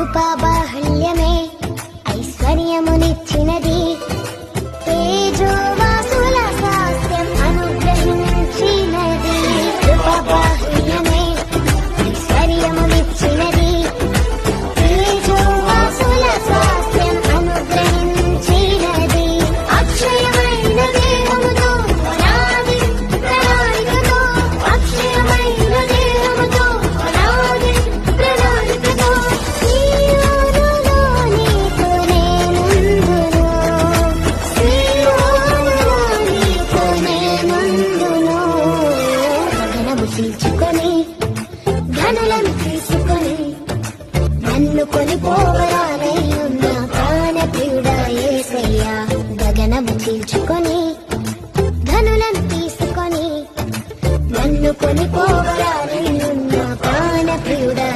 కృపాబాహుల్యమే ఐశ్వర్యమునిచ్చినది తేజోవాసుల స్వాస్థ్యం అనుగ్రహించినది కృపాబాహుల్యమే ఐశ్వర్యమునిచ్చినది తేజోవాసుల స్వాస్థ్యం అనుగ్రహించినది అక్షయమైన దేహముతో అనాది ప్రణాళికతో అక్షయమైన దేహముతో అనాది ప్రణాళికతో సీయోనులో నీకు నేనుందును సీయోనులో నీకు నేనుందును గగనము చీల్చుకొని ఘనులను తీసుకొని నన్ను కొనిపోవరానై ఉన్న ప్రాణప్రియుడా యేసయ్యా గగనము చీల్చుకొని ధనులను తీసుకొని నన్ను కొనిపోవరానై ఉన్న ప్రాణప్రియుడా